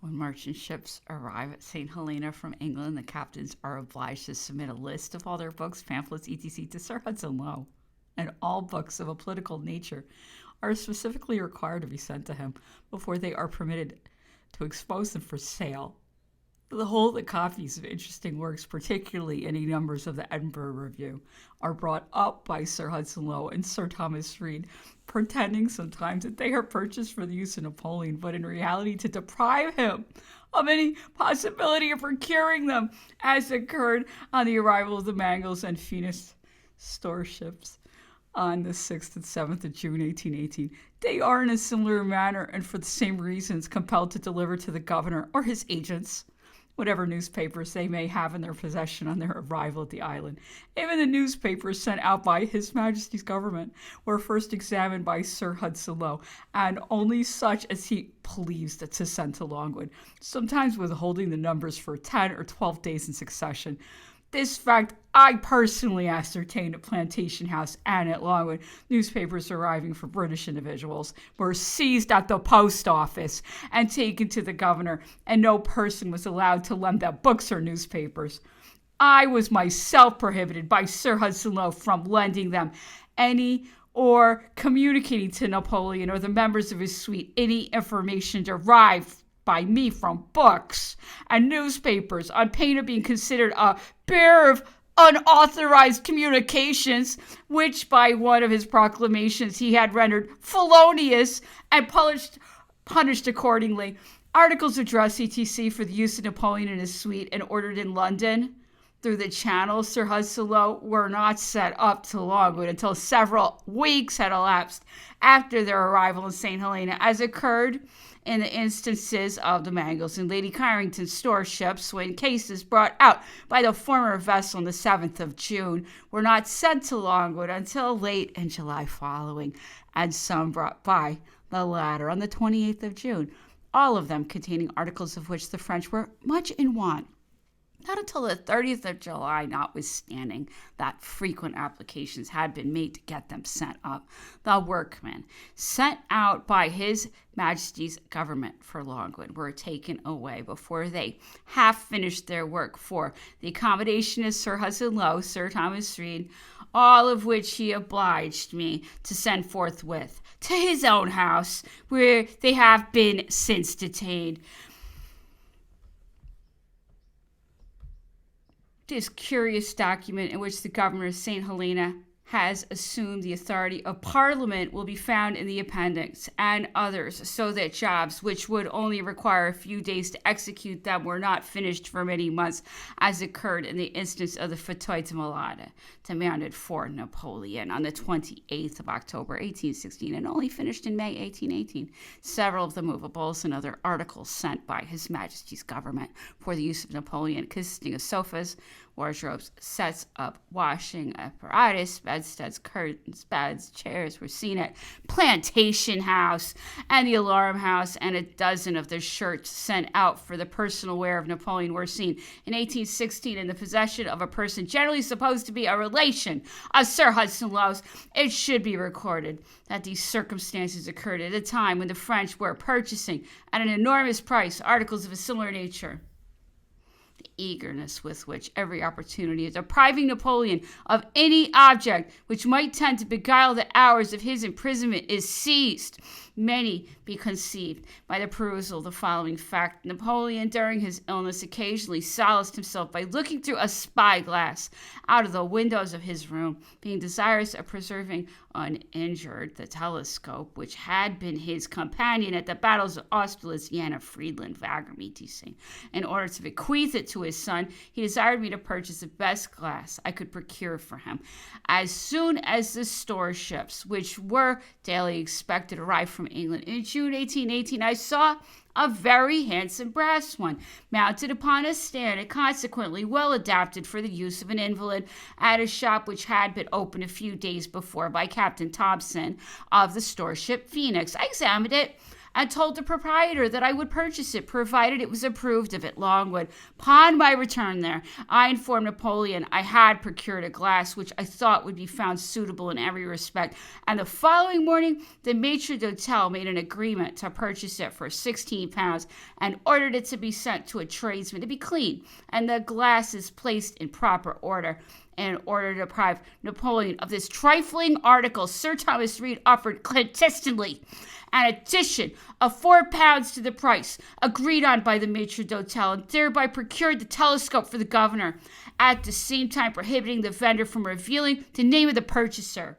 When merchant ships arrive at St. Helena from England, the captains are obliged to submit a list of all their books, pamphlets, etc. to Sir Hudson Lowe, and all books of a political nature are specifically required to be sent to him before they are permitted to expose them for sale. The whole of the copies of interesting works, particularly any numbers of the Edinburgh Review, are brought up by Sir Hudson Lowe and Sir Thomas Reed, pretending sometimes that they are purchased for the use of Napoleon, but in reality to deprive him of any possibility of procuring them, as occurred on the arrival of the Mangles and Phoenix storeships on the 6th and 7th of June, 1818. They are in a similar manner, and for the same reasons, compelled to deliver to the governor or his agents whatever newspapers they may have in their possession on their arrival at the island. Even the newspapers sent out by His Majesty's government were first examined by Sir Hudson Lowe, and only such as he pleased to send to Longwood, sometimes withholding the numbers for 10 or 12 days in succession. This fact I personally ascertained at Plantation House and at Longwood. Newspapers arriving for British individuals were seized at the post office and taken to the governor, and no person was allowed to lend them books or newspapers. I was myself prohibited by Sir Hudson Lowe from lending them any or communicating to Napoleon or the members of his suite any information derived by me from books and newspapers, on pain of being considered a bearer of unauthorized communications, which by one of his proclamations he had rendered felonious and punished accordingly. Articles of dress, etc., for the use of Napoleon and his suite, and ordered in London through the Channel, Sir Hudson Lowe, were not sent up to Longwood until several weeks had elapsed after their arrival in St. Helena, as occurred in the instances of the Mangles and Lady Carrington's storeships, when cases brought out by the former vessel on the 7th of June were not sent to Longwood until late in July following, and some brought by the latter on the 28th of June, all of them containing articles of which the French were much in want. Not until the 30th of July, notwithstanding that frequent applications had been made to get them sent up, the workmen sent out by His Majesty's government for Longwood were taken away before they half finished their work for the accommodation of Sir Hudson Lowe, Sir Thomas Reed, all of which he obliged me to send forthwith to his own house, where they have been since detained. This curious document, in which the governor of St. Helena has assumed the authority of Parliament, will be found in the appendix, and others, so that jobs which would only require a few days to execute them were not finished for many months, as occurred in the instance of the fauteuil de malade demanded for Napoleon on the 28th of October, 1816, and only finished in May, 1818. Several of the movables and other articles sent by His Majesty's government for the use of Napoleon, consisting of sofas, wardrobes, sets of washing apparatus, bedsteads, curtains, beds, chairs, were seen at Plantation House and the Alarm House, and a dozen of the shirts sent out for the personal wear of Napoleon were seen in 1816 in the possession of a person generally supposed to be a relation of Sir Hudson Lowe's. It should be recorded that these circumstances occurred at a time when the French were purchasing at an enormous price articles of a similar nature. The eagerness with which every opportunity of depriving Napoleon of any object which might tend to beguile the hours of his imprisonment is seized may be conceived by the perusal of the following fact. Napoleon, during his illness, occasionally solaced himself by looking through a spyglass out of the windows of his room, being desirous of preserving uninjured the telescope which had been his companion at the battles of Austerlitz, Jena, Friedland, Wagram, etc. In order to bequeath it to his son, he desired me to purchase the best glass I could procure for him. As soon as the storeships, which were daily expected, arrived from England in June 1818, I saw a very handsome brass one, mounted upon a stand, and consequently well adapted for the use of an invalid, at a shop which had been opened a few days before by Captain Thompson of the storeship Phoenix. I examined it and told the proprietor that I would purchase it, provided it was approved of at Longwood. Upon my return there, I informed Napoleon I had procured a glass which I thought would be found suitable in every respect, and the following morning the maitre d'hotel made an agreement to purchase it for £16 and ordered it to be sent to a tradesman to be cleaned, and the glasses placed in proper order. In order to deprive Napoleon of this trifling article, Sir Thomas Reed offered clandestinely an addition of £4 to the price agreed on by the maitre d'hotel, and thereby procured the telescope for the governor, at the same time prohibiting the vendor from revealing the name of the purchaser.